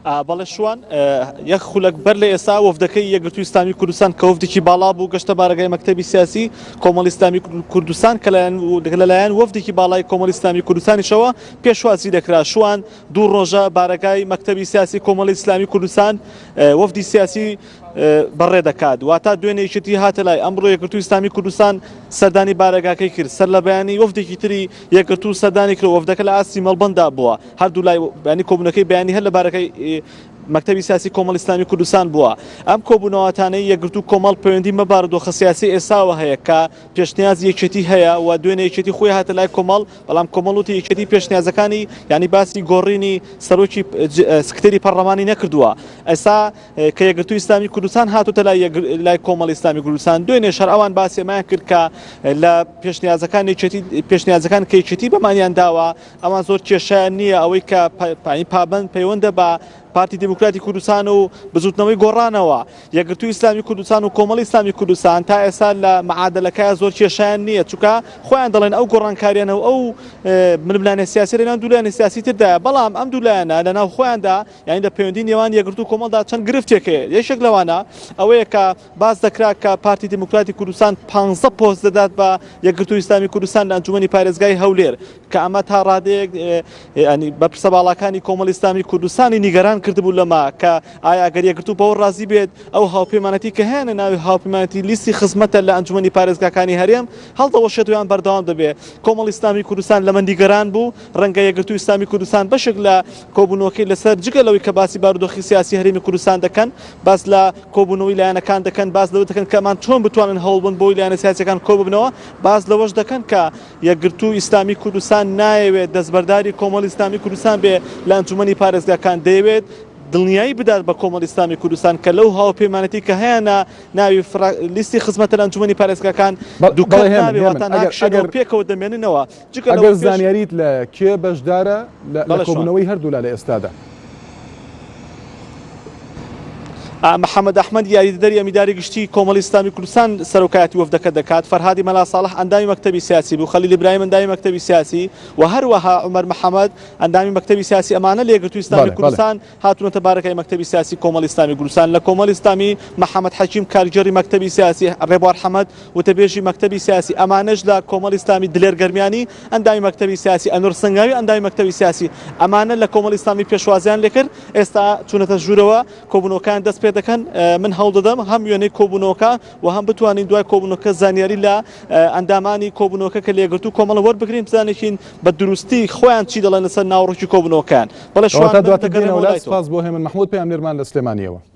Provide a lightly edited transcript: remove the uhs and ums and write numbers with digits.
بەڵێ شوان یەک خولەک بەر لە ئێستا وەفدەکەی یەکگرتووی ئیسلامی کوردستان کە وەفدێکی باڵا بوو گەشتە بارگای مەکتەبی سیاسی کۆمەڵی ئیسلامی کوردستان کە لەلایەن وەفدێکی باڵای کۆمەڵی ئیسلامی کوردستانیشەوە پێشوازی دەکرا. شوان دوو ڕۆژە بارگای مەکتەبی سیاسی کۆمەڵی ئیسلامی کوردستان وەفدی سیاسی بەڕێ دەکات واتە دوێنێکیتی هاتە لای ئەمڕۆ یەکگرتووی ئیسلامی کوردستان سەردانی بارگاکەی کرد سەر لە بەیانی وەفدێکی تری یەکگرتوو سەردانی کرد وەفدەکە لە ئاستی مەڵبەندا بووە هەردوو لای ینی کۆبوونەکەی بەیانی هەر لە بارەکەی مەکتەبی سیاسی کۆمەڵی ئیسلامی کوردستان بووە. ئەم کۆبوونەوەتانەی یەکگرتوو کۆمەڵ پەیوەندی مەبارودۆخە سیاسی ئێساوە هەیە کە پێشنیاز یەکێتی هەیە و دوێنێ یەکێتی خۆی هاتە لای کۆمەڵ بەڵام کۆمەڵ وتی یەکێتی پێشنیازەکانی ینی باسی گۆڕینی سەرۆکی سکرتێری پەرلەمانی نەکردووە. ئێستا کە یەکگرتووی ئیسلامی کوردستان هاتوتە لای کۆمەڵی ئیسلامی کوردستان دوێنێ شەر ئەوان باسیێمایان کرد کە لە پێشنیازەکان کە یەکێتی بەمانیان داوە ئەمان زۆر کێشیان نییە ئەوەی کە پابەند پەیوەندە بە پارتی دموکراتی کوردستان و بزوتنەوەی گۆڕانەوە. یەکگرتووی ئیسلامی کوردستان و کۆمەڵی ئیسلامی کوردستان تا ئێستا لە معادلەکەی زۆر کێشیان نییە چونکە خۆیان دەڵێن ئەو گۆڕانکاریانەوە ئەو ململانە سیاسی لەناو دوولایەنە سیاسی تردایە بەڵام ئەم دوولایەنە لەناو خۆیاندا یعنی لە پەیوەندی نێوان یەکگرتوو کۆمەڵدا چەند گرفتێکەیە. یەکێک لەوانە ئەوەیە کە باز دەکرا کە پارتی دموکراتی کوردستان 15 پۆست دەدات بە یەکگرتووی ئیسلامی کوردستان لە ئەنجومەنی پارێزگای هەولێر کە ئەمە تا ڕادەیەک ینی بە پرسە باڵەکانی کۆمەڵی ئیسلامی کوردستانی نیگەران کردبوو لەما کە ئایا گەر یەکگرتوو بەوە ڕازی بێت ئەو هاوپەیمانەتی کە هەیەە ناوی هاوپەیمانەتی لیستی خزمەتە لە ئەنجومەنی پارێزگاکانی هەرێم هەڵدەوەشێتیان بەردەوام دەبێت. کۆمەڵی ئیسلامی کوردستان لە مەندیگەران بوو ڕەنگە یەکگرتووی ئیسلامی کوردستان بەشێک لە کۆبوونەوەکەی لەسەر جگەلەوەی کە باسی بارودۆخی سیاسی هەرێمی کوردستان دەکەن باس لە کۆبوونەوەی لایەنەکان دەکەن باس لەوە دەکەن کە ئەمان چۆن بتوانن هەوڵبن بۆی لایەنە سیاسیەکان کۆ ببنەوە باس لەوەش دەکەن کە یەکگرتووی ئیسلامی کوردستان نایەوێت دەستبەرداری کۆمەڵی ئیسلامی کوردستان بێ لە ئەنجومەنی پارێزگاکان دەیەوێت دڵنیایی بدات بە کۆمەڵی ئیسلامی کوردستان کە لەو هاوپەیمانەتی کە هەیەە ناوی لیستی خزمەتە لە ئەنجومەنی پارێزگاکان دووکەڵ نابێتواتە ناکشێنەوە پێکەوە دەمێننەوە. ئەگەر زانیاریت لە کێ بەشدارە لە کۆبوونەوەی هەردوولا لە ئێستادا؟ محەممەد ئەحمەد یاریدەری ئەمیداری گشتی کۆمەڵی ئیسلامی کوردستان سەرۆکایەتی وەفدەکە دەکات فەرهادی مەلا ساڵح ئەندامی مەکتەبی سیاسی بوو خەلیل ئیبراهیم ئەندامی مەکتەبی سیاسی و هەروەها عومەر محەممەد ئەندامی مەکتەبی سیاسی ئەمانە لە یەکگرتووی ئیسلامی کوردستان هاتوونەتە بارەکەی مەکتەبی سیاسی کۆمەڵی ئیسلامی کوردستان. لە کۆمەڵی ئیسلامی محەممەد حەکیم کاریگەری مەکتەبی سیاسی ڕێبوار حەمەد وتەبێژی مەکتەبی سیاسی ئەمانەش لە کۆمەڵی ئیسلامی دلێر گەرمیانی ئەندامی مەکتەبی سیاسی ئەنوور سنگاوی ئەندامی مەکتەبی سیاسی ئەمانە لە کۆمەڵی ئیسلامی پێشوازیان لێکرد ئێستا چوونەتە ژوورەوە کۆبوونەوەکان دەست پێ دەکەن. من هەوڵ دەدەم هەم وێنەی کۆبوونەوەکە و هەم بتوانین دوای کۆبوونەوەکە زانیاری لە ئەندامانی کۆبوونەوەکە کە لە یەکگرتووی کۆمەڵە وەربگرین بزانێکین بە دروستی خۆیان چی دەڵێن لەسەر ناوڕۆکی کۆبوونەوەکان. بەڵێ شوان سپاس بۆ هێمن مەحموود پەیامنێرمان لە سلێمانیەوە.